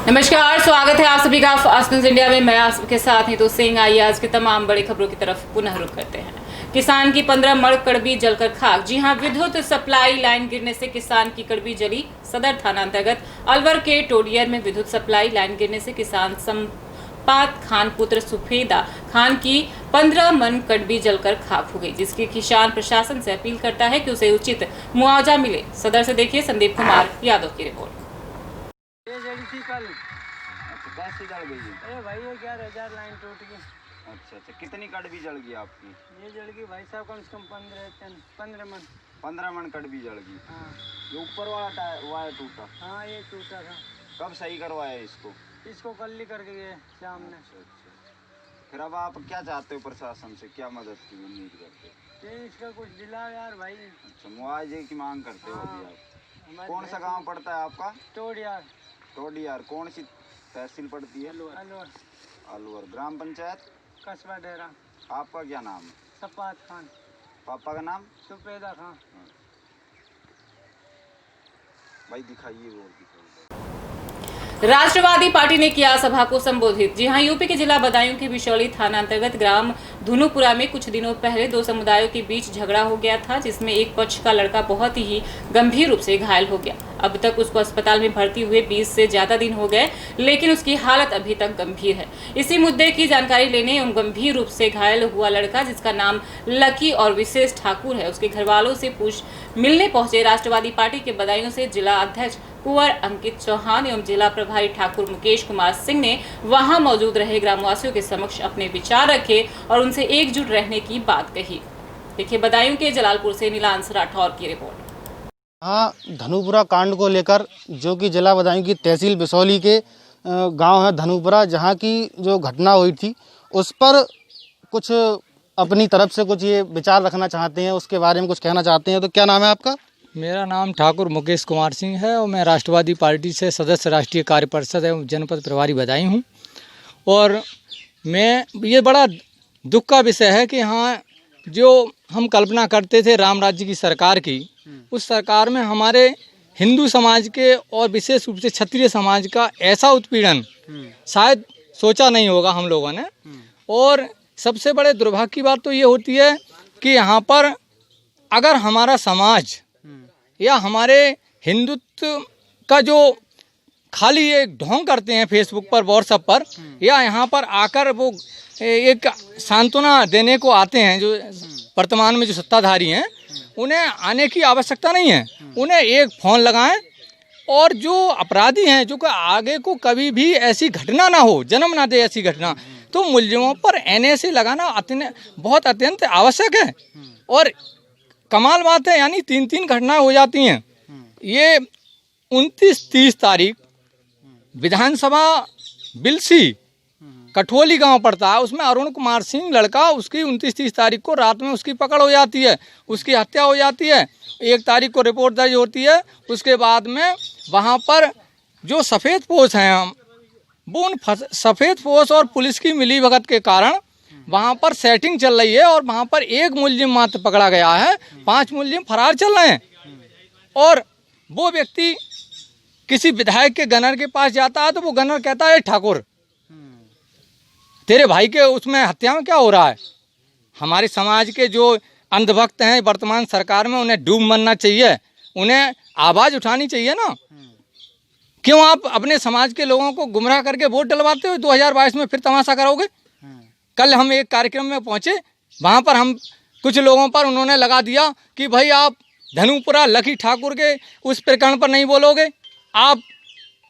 नमस्कार, स्वागत है आप सभी का फास्ट न्यूज इंडिया में। मैं आपके साथ नीतू सिंह। आइए आज की तमाम बड़ी खबरों की तरफ पुनः रुख करते हैं। किसान की 15 मण कड़बी जलकर खाक। जी हां, विद्युत सप्लाई लाइन गिरने से किसान की कड़बी जली। सदर थाना अंतर्गत अलवर के टोडियर में विद्युत सप्लाई लाइन गिरने से किसान संपात खान पुत्र सुफेदा खान की 15 मण कड़बी जलकर खाक हो गई, जिसकी किसान प्रशासन से अपील करता है कि उसे उचित मुआवजा मिले। सदर से देखिए संदीप कुमार यादव की रिपोर्ट। ये जड़ी थी कल। अच्छा, कैसे जल गई है? भाई ये 11,000 लाइन टूट गई। अच्छा, कितनी कड़बी जल गई आपकी? ये जल गई भाई साहब कम से कम 15 मन। 15 मन कड़बी जल गई। हाँ ये ऊपर वाला वायर टूटा? हाँ, ये टूटा था। कब सही करवाया इसको? इसको कल ही करके गए शाम में। अच्छा। फिर अब आप क्या चाहते हो प्रशासन से, क्या मदद की उम्मीद करते हो? ये इसका कुछ दिला यार भाई। अच्छा, मुआवजे की मांग करते हो अभी आप? हमारे कौन सा गांव पड़ता है आपका? टोडियार। टोडियार। कौन सी तहसील पड़ती है? अलवर। अलवर। ग्राम पंचायत? कस्बा डेरा। आपका क्या नाम है? सपात खान। पापा का नाम? सुफेदा खान। भाई दिखाइए, और दिखाइए। राष्ट्रवादी पार्टी ने किया सभा को संबोधित। जी हां, यूपी के जिला बदायूं के बिशौली थाना अंतर्गत ग्राम धुनुपुरा में कुछ दिनों पहले दो समुदायों के बीच झगड़ा हो गया था, जिसमें एक पक्ष का लड़का बहुत ही गंभीर रूप से घायल हो गया। अब तक उसको अस्पताल में भर्ती हुए 20 से ज्यादा दिन हो गए, लेकिन उसकी हालत अभी तक गंभीर है। इसी मुद्दे की जानकारी लेने एवं गंभीर रूप से घायल हुआ लड़का, जिसका नाम लकी और विशेष ठाकुर है, उसके घर वालों से मिलने पहुंचे राष्ट्रवादी पार्टी के बदायूं से जिला अध्यक्ष कुंवर अंकित चौहान एवं जिला प्रभारी ठाकुर मुकेश कुमार सिंह ने वहां मौजूद रहे ग्रामवासियों के समक्ष अपने विचार रखे और उनसे एकजुट रहने की बात कही। देखिए बदायूं के जलालपुर से नीलांश राठौर की रिपोर्ट। हाँ, धनुपुरा कांड को लेकर जो कि जिला बदायूं की तहसील बिशौली के गांव है धनुपुरा, जहां की जो घटना हुई थी उस पर कुछ अपनी तरफ से कुछ ये विचार रखना चाहते हैं, उसके बारे में कुछ कहना चाहते हैं। तो क्या नाम है आपका? मेरा नाम ठाकुर मुकेश कुमार सिंह है और मैं राष्ट्रवादी पार्टी से सदस्य राष्ट्रीय कार्य परिषद एवं जनपद प्रभारी बदायूं हूँ। और मैं ये बड़ा दुख का विषय है कि हाँ, जो हम कल्पना करते थे राम राज्य की सरकार की, उस सरकार में हमारे हिंदू समाज के और विशेष रूप से क्षत्रिय समाज का ऐसा उत्पीड़न शायद सोचा नहीं होगा हम लोगों ने। और सबसे बड़े दुर्भाग्य की बात तो ये होती है कि यहाँ पर अगर हमारा समाज या हमारे हिंदुत्व का जो खाली एक ढोंग करते हैं फेसबुक पर, व्हाट्सएप पर, या यहाँ पर आकर वो एक सांत्वना देने को आते हैं, जो वर्तमान में जो सत्ताधारी हैं, उन्हें आने की आवश्यकता नहीं है। उन्हें एक फ़ोन लगाएं और जो अपराधी हैं, जो कि आगे को कभी भी ऐसी घटना ना हो, जन्म ना दे ऐसी घटना, तो मुलजिमों पर NSA लगाना बहुत अत्यंत आवश्यक है। और कमाल बात है, यानी 3-3 घटनाएं हो जाती हैं। ये 29-30 तारीख विधानसभा बिलसी कठोली गांव पड़ता है, उसमें अरुण कुमार सिंह लड़का, उसकी 29-30 तारीख को रात में उसकी पकड़ हो जाती है, उसकी हत्या हो जाती है। 1 तारीख को रिपोर्ट दर्ज होती है। उसके बाद में वहां पर जो सफ़ेद पोश हैं, वो उन सफ़ेद पोश और पुलिस की मिलीभगत के कारण वहाँ पर सेटिंग चल रही है और वहाँ पर एक मुलजिम मात्र पकड़ा गया है, 5 मुलजिम फरार चल रहे हैं। और वो व्यक्ति किसी विधायक के गनर के पास जाता है तो वो गनर कहता है, ठाकुर तेरे भाई के उसमें हत्या में क्या हो रहा है? हमारे समाज के जो अंधभक्त हैं वर्तमान सरकार में, उन्हें डूब मरना चाहिए, उन्हें आवाज़ उठानी चाहिए ना। क्यों आप अपने समाज के लोगों को गुमराह करके वोट डलवाते हो? 2022 में फिर तमाशा करोगे? कल हम एक कार्यक्रम में पहुंचे, वहां पर हम कुछ लोगों पर उन्होंने लगा दिया कि भाई आप धनुपुरा लकी ठाकुर के उस प्रकरण पर नहीं बोलोगे, आप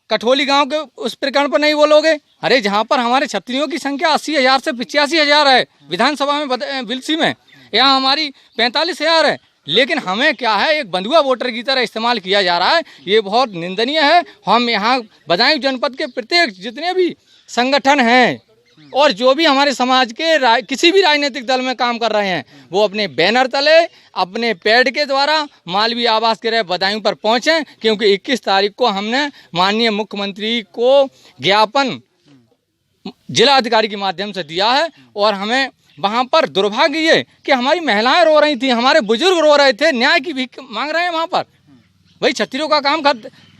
कठोली गांव के उस प्रकरण पर नहीं बोलोगे। अरे जहां पर हमारे क्षत्रियों की संख्या 80,000 से 85,000 है विधानसभा में बिलसी में, यहाँ हमारी 45,000 है, लेकिन हमें क्या है, एक बंधुआ वोटर की तरह इस्तेमाल किया जा रहा है। ये बहुत निंदनीय है। हम यहाँ बदायूं जनपद के प्रत्येक जितने भी संगठन हैं और जो भी हमारे समाज के किसी भी राजनीतिक दल में काम कर रहे हैं, वो अपने बैनर तले, अपने पैड के द्वारा मालवीय आवास के रहे बदायूं पर पहुँचें, क्योंकि 21 तारीख को हमने माननीय मुख्यमंत्री को ज्ञापन जिला अधिकारी के माध्यम से दिया है। और हमें वहाँ पर दुर्भाग्य ये कि हमारी महिलाएं रो रही थी, हमारे बुजुर्ग रो रहे थे, न्याय की भीख मांग रहे हैं वहाँ पर। भाई क्षत्रियों का काम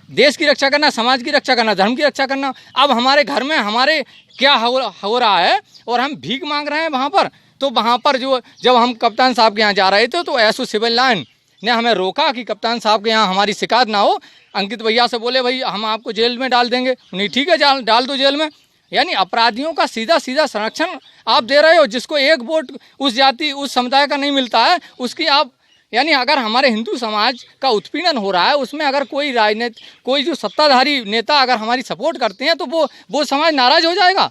देश की रक्षा करना, समाज की रक्षा करना, धर्म की रक्षा करना। अब हमारे घर में हमारे क्या हो रहा है और हम भीख मांग रहे हैं वहाँ पर। तो वहाँ पर जो जब हम कप्तान साहब के यहाँ जा रहे थे तो एसओ सिविल लाइन ने हमें रोका कि कप्तान साहब के यहाँ हमारी शिकायत ना हो। अंकित भैया से बोले भाई हम आपको जेल में डाल देंगे। नहीं, ठीक है, डाल दो जेल में। यानी अपराधियों का सीधा संरक्षण आप दे रहे हो। जिसको एक वोट उस जाति उस समुदाय का नहीं मिलता है उसकी आप, यानी अगर हमारे हिंदू समाज का उत्पीड़न हो रहा है उसमें अगर कोई जो सत्ताधारी नेता अगर हमारी सपोर्ट करते हैं तो वो समाज नाराज हो जाएगा।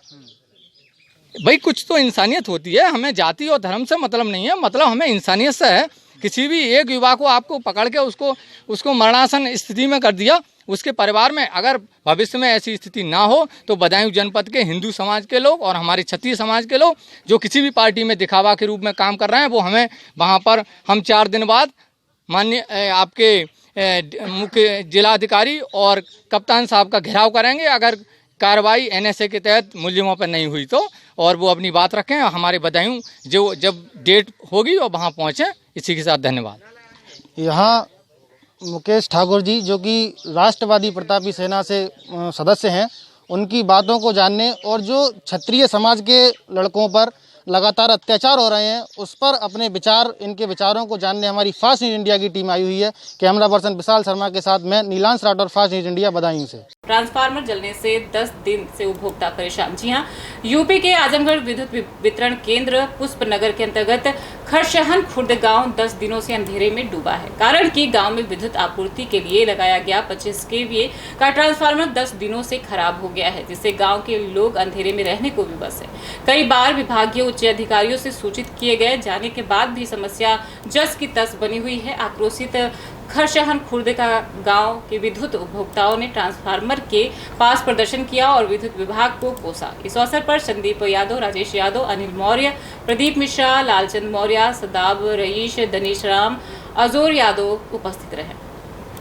भाई कुछ तो इंसानियत होती है। हमें जाति और धर्म से मतलब नहीं है, मतलब हमें इंसानियत से है। किसी भी एक युवा को आपको पकड़ के उसको मरणासन स्थिति में कर दिया, उसके परिवार में अगर भविष्य में ऐसी स्थिति ना हो तो बदायूं जनपद के हिंदू समाज के लोग और हमारे क्षत्रिय समाज के लोग जो किसी भी पार्टी में दिखावा के रूप में काम कर रहे हैं वो हमें वहाँ पर हम 4 दिन बाद माननीय आपके मुख्य जिलाधिकारी और कप्तान साहब का घेराव करेंगे। अगर कार्रवाई एनएसए के तहत मुलजिमों पर नहीं हुई तो, और वो अपनी बात रखें। हमारे बदायूं जो जब डेट होगी और वहाँ पहुँचें। इसी के साथ धन्यवाद। यहाँ मुकेश ठाकुर जी जो कि राष्ट्रवादी प्रतापी सेना से सदस्य हैं, उनकी बातों को जानने और जो क्षत्रिय समाज के लड़कों पर लगातार अत्याचार हो रहे हैं उस पर अपने विचार, इनके विचारों को जानने हमारी फास्ट न्यूज इंडिया की टीम आई हुई है। कैमरा पर्सन विशाल शर्मा के साथ मैं Nilansh Rathore, fast news India, Badaun से। ट्रांसफार्मर जलने से 10 दिन से उपभोक्ता परेशान। जी हां, यूपी के आजमगढ़ विद्युत वितरण केंद्र पुष्पनगर के अंतर्गत खरशहन खुर्द गांव 10 दिनों से अंधेरे में डूबा है। कारण कि गांव में विद्युत आपूर्ति के लिए लगाया गया 25 kVA का ट्रांसफार्मर 10 दिनों से खराब हो गया है, जिससे गांव के लोग अंधेरे में रहने को विवश है। कई बार विभागीय उच्च अधिकारियों से सूचित किए गए जाने के बाद भी समस्या जस की तस बनी हुई है। आक्रोशित खरशहन खुर्द का गांव के विद्युत उपभोक्ताओं ने ट्रांसफार्मर के पास प्रदर्शन किया और विद्युत विभाग को कोसा। इस अवसर पर संदीप यादव, राजेश यादव, अनिल मौर्य, प्रदीप मिश्रा, लालचंद मौर्य, सदाब रईस, दनीश राम, अजोर यादव उपस्थित रहे।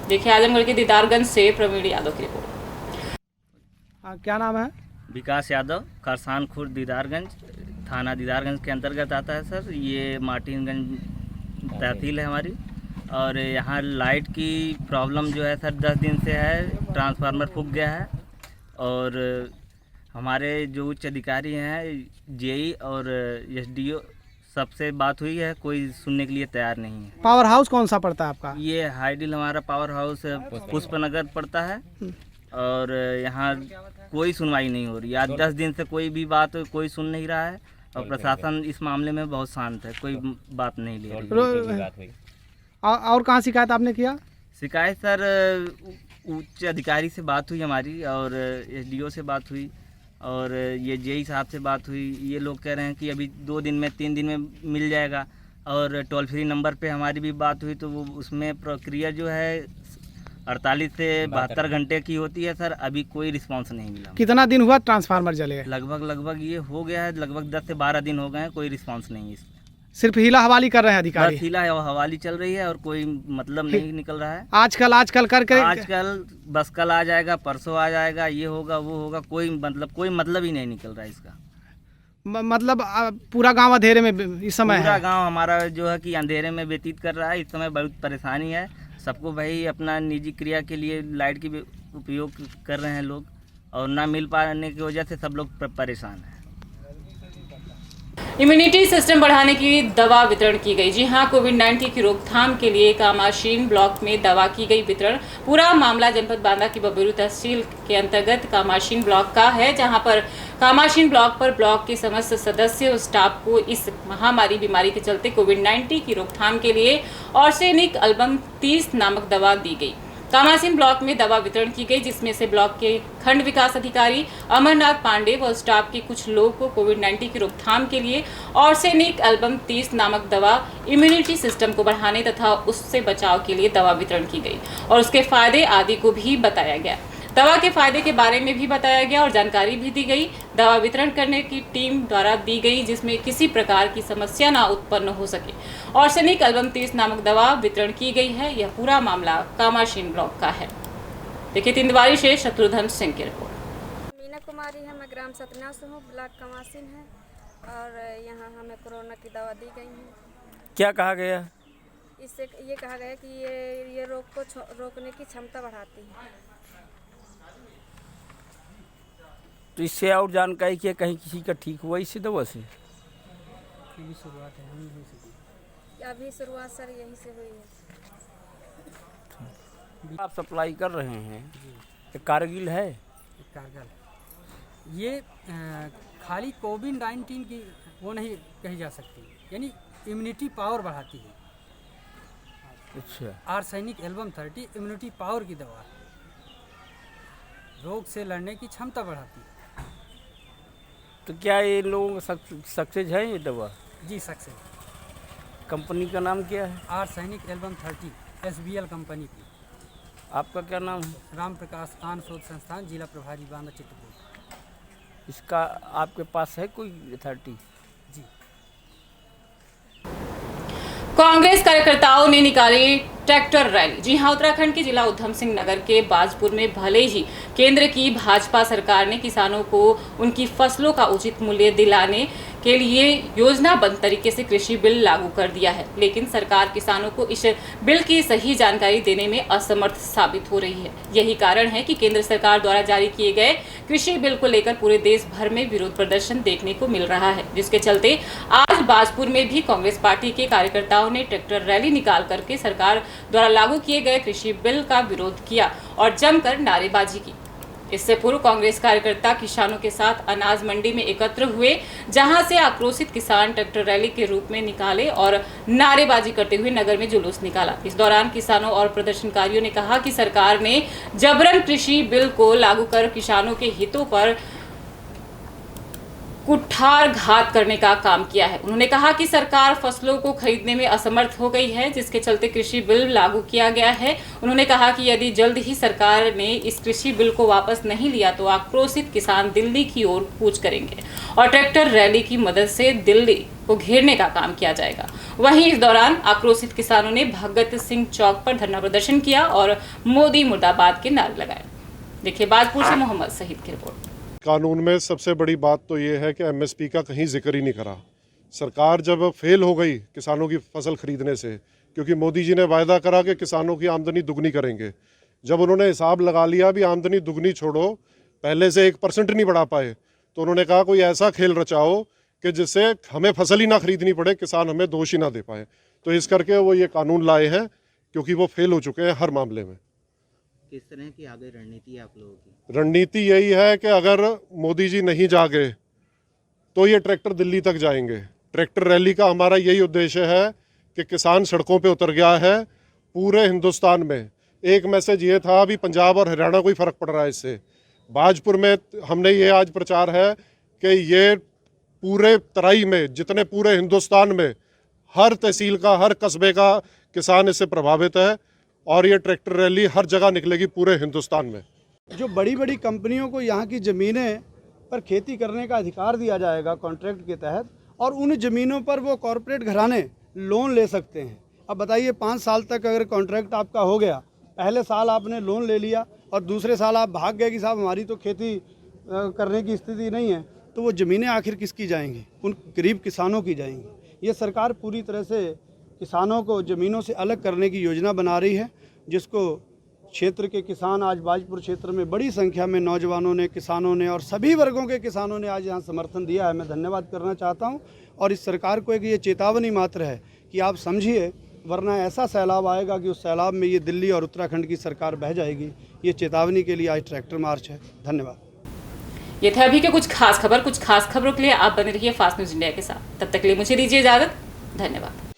देखिए आजमगढ़ के दीदारगंज से प्रवीण यादव की रिपोर्ट। क्या नाम है? विकास यादव, खरसान खुर्द दीदारगंज, थाना दीदारगंज के अंतर्गत आता है सर। ये मार्टिनगंज तहसील है हमारी। और यहाँ लाइट की प्रॉब्लम जो है सर 10 दिन से है। ट्रांसफार्मर फूक गया है और हमारे जो उच्च अधिकारी हैं जेई और एसडीओ सबसे बात हुई है, कोई सुनने के लिए तैयार नहीं है। पावर हाउस कौन सा पड़ता है आपका? ये हाईडिल हमारा पावर हाउस पुष्पनगर पड़ता है और यहाँ कोई सुनवाई नहीं हो रही। आज 10 दिन से कोई भी बात कोई सुन नहीं रहा है और प्रशासन इस मामले में बहुत शांत है, कोई बात नहीं ले रही। और कहाँ शिकायत आपने किया? शिकायत सर उच्च अधिकारी से बात हुई हमारी और एसडीओ से बात हुई और ये जेई साहब से बात हुई। ये लोग कह रहे हैं कि अभी 2 दिन में 3 दिन में मिल जाएगा। और टोल फ्री नंबर पे हमारी भी बात हुई तो वो उसमें प्रक्रिया जो है 48 से 72 घंटे की होती है सर। अभी कोई रिस्पांस नहीं मिला। कितना दिन हुआ ट्रांसफार्मर जले? लगभग ये हो गया है, लगभग 10 से 12 दिन हो गए हैं, कोई रिस्पांस नहीं है। सिर्फ हीला हवाली कर रहे हैं अधिकारी? बस हीला हवाली चल रही है और कोई मतलब नहीं निकल रहा है। आजकल करके आजकल बस कल आ जाएगा, परसों आ जाएगा, ये होगा वो होगा, कोई मतलब ही नहीं निकल रहा है इसका। मतलब पूरा गांव अंधेरे में इस समय है? पूरा गांव हमारा जो है कि अंधेरे में व्यतीत कर रहा है। इस समय बहुत परेशानी है सबको। भाई अपना निजी क्रिया के लिए लाइट की उपयोग कर रहे हैं लोग और ना मिल पाने की वजह से सब लोग परेशान हैं। इम्यूनिटी सिस्टम बढ़ाने की दवा वितरण की गई। जी हां, कोविड-19 की रोकथाम के लिए कामाशीन ब्लॉक में दवा की गई वितरण। पूरा मामला जनपद बांदा की बबेरू तहसील के अंतर्गत कामाशीन ब्लॉक का है, जहां पर कामाशीन ब्लॉक पर ब्लॉक के समस्त सदस्य और स्टाफ को इस महामारी बीमारी के चलते कोविड-19 की रोकथाम के लिए ऑर्सेनिक एल्बम 30 नामक दवा दी गई। कामाशीन ब्लॉक में दवा वितरण की गई, जिसमें से ब्लॉक के खंड विकास अधिकारी अमरनाथ पांडे व स्टाफ के कुछ लोगों को कोविड-19 की रोकथाम के लिए ऑर्सेनिक एल्बम 30 नामक दवा इम्यूनिटी सिस्टम को बढ़ाने तथा उससे बचाव के लिए दवा वितरण की गई और उसके फायदे आदि को भी बताया गया। दवा के फायदे के बारे में भी बताया गया और जानकारी भी दी गई। दवा वितरण करने की टीम द्वारा दी गई, जिसमें किसी प्रकार की समस्या ना उत्पन्न हो सके। ऑर्सेनिक एल्बम 30 नामक दवा वितरण की गई है। यह पूरा मामला कामाशीन ब्लॉक का है। देखिए तिंदवारी से शत्रुघ्न सिंह की रिपोर्ट। मीना कुमारी है, मैं ग्राम सतना से हूँ, ब्लॉक कामाशीन है और यहाँ हमें कोरोना की दवा दी गई है। क्या कहा गया? इससे ये कहा गया कि ये रोग को रोकने की क्षमता बढ़ाती है। तो इससे और जानकारी की कहीं किसी का ठीक हुआ इसी दवा से? अभी शुरुआत सर यहीं से हुई है। आप सप्लाई कर रहे हैं, ये कारगिल है? कारगिल ये खाली कोविड-19 की वो नहीं कही जा सकती, यानी इम्यूनिटी पावर बढ़ाती है। अच्छा। आर्सेनिक एल्बम 30 इम्यूनिटी पावर की दवा है, रोग से लड़ने की क्षमता बढ़ाती है। तो क्या ये लोगों का सक्सेस है ये दवा? जी सक्सेस। कंपनी का नाम क्या है? आर्सेनिक एल्बम 30 SBL कंपनी की। आपका क्या नाम है? राम प्रकाश कान शोध संस्थान, जिला प्रभारी बांदा चित्रकूट। इसका आपके पास है कोई अथॉरिटी? जी। कांग्रेस कार्यकर्ताओं ने निकाली ट्रैक्टर रैली। जी हां, उत्तराखंड के जिला उधम सिंह नगर के बाजपुर में भले ही केंद्र की भाजपा सरकार ने किसानों को उनकी फसलों का उचित मूल्य दिलाने के लिए योजनाबद्ध तरीके से कृषि बिल लागू कर दिया है, लेकिन सरकार किसानों को इस बिल की सही जानकारी देने में असमर्थ साबित हो रही है। यही कारण है कि केंद्र सरकार द्वारा जारी किए गए कृषि बिल को लेकर पूरे देश भर में विरोध प्रदर्शन देखने को मिल रहा है, जिसके चलते आज बाजपुर में भी कांग्रेस पार्टी के कार्यकर्ताओं ने ट्रैक्टर रैली निकाल करके सरकार द्वारा लागू किए गए कृषि बिल का विरोध किया और जमकर नारेबाजी की। इससे पूर्व कांग्रेस कार्यकर्ता किसानों के साथ अनाज मंडी में एकत्र हुए, जहां से आक्रोशित किसान ट्रैक्टर रैली के रूप में निकाले और नारेबाजी करते हुए नगर में जुलूस निकाला। इस दौरान किसानों और प्रदर्शनकारियों ने कहा कि सरकार ने जबरन कृषि बिल को लागू कर किसानों के हितों पर कुठारघात करने का काम किया है। उन्होंने कहा कि सरकार फसलों को खरीदने में असमर्थ हो गई है, जिसके चलते कृषि बिल लागू किया गया है। उन्होंने कहा कि यदि जल्द ही सरकार ने इस कृषि बिल को वापस नहीं लिया तो आक्रोशित किसान दिल्ली की ओर कूच करेंगे और ट्रैक्टर रैली की मदद से दिल्ली को घेरने का काम किया जाएगा। वहीं इस दौरान आक्रोशित किसानों ने भगत सिंह चौक पर धरना प्रदर्शन किया और मोदी मुर्दाबाद के नारे लगाए। देखिए बाजपुर से मोहम्मद शहीद की रिपोर्ट। कानून में सबसे बड़ी बात तो ये है कि एमएसपी का कहीं जिक्र ही नहीं करा। सरकार जब फेल हो गई किसानों की फसल खरीदने से, क्योंकि मोदी जी ने वायदा करा कि किसानों की आमदनी दुगनी करेंगे, जब उन्होंने हिसाब लगा लिया भी आमदनी दुगनी छोड़ो, पहले से 1% नहीं बढ़ा पाए, तो उन्होंने कहा कोई ऐसा खेल रचाओ कि जिससे हमें फसल ही ना खरीदनी पड़े, किसान हमें दोष ही ना दे पाए। तो इस करके वो ये कानून लाए हैं, क्योंकि वो फेल हो चुके हैं हर मामले में। किस तरह की आगे रणनीति है आप लोगों की? रणनीति यही है कि अगर मोदी जी नहीं जागे तो ये ट्रैक्टर दिल्ली तक जाएंगे। ट्रैक्टर रैली का हमारा यही उद्देश्य है कि किसान सड़कों पे उतर गया है पूरे हिंदुस्तान में। एक मैसेज ये था, अभी पंजाब और हरियाणा को ही फ़र्क पड़ रहा है इससे। बाजपुर में हमने ये आज प्रचार है कि ये पूरे तराई में, जितने पूरे हिंदुस्तान में हर तहसील का, हर कस्बे का किसान इससे प्रभावित है और ये ट्रैक्टर रैली हर जगह निकलेगी पूरे हिंदुस्तान में। जो बड़ी बड़ी कंपनियों को यहाँ की ज़मीनें पर खेती करने का अधिकार दिया जाएगा कॉन्ट्रैक्ट के तहत, और उन ज़मीनों पर वो कॉरपोरेट घराने लोन ले सकते हैं। अब बताइए 5 साल तक अगर कॉन्ट्रैक्ट आपका हो गया, पहले साल आपने लोन ले लिया और दूसरे साल आप भाग गए कि साहब हमारी तो खेती करने की स्थिति नहीं है, तो वो ज़मीनें आखिर किसकी जाएंगी? उन गरीब किसानों की जाएंगी। ये सरकार पूरी तरह से किसानों को ज़मीनों से अलग करने की योजना बना रही है, जिसको क्षेत्र के किसान, आज बाजपुर क्षेत्र में बड़ी संख्या में नौजवानों ने, किसानों ने और सभी वर्गों के किसानों ने आज यहाँ समर्थन दिया है। मैं धन्यवाद करना चाहता हूँ। और इस सरकार को एक ये चेतावनी मात्र है कि आप समझिए, वरना ऐसा सैलाब आएगा कि उस सैलाब में ये दिल्ली और उत्तराखंड की सरकार बह जाएगी। ये चेतावनी के लिए आज ट्रैक्टर मार्च है। धन्यवाद। ये थे अभी के कुछ खास खबरों के लिए आप बने रहिए फास्ट न्यूज इंडिया के साथ। तब तक के लिए मुझे दीजिए इजाजत। धन्यवाद।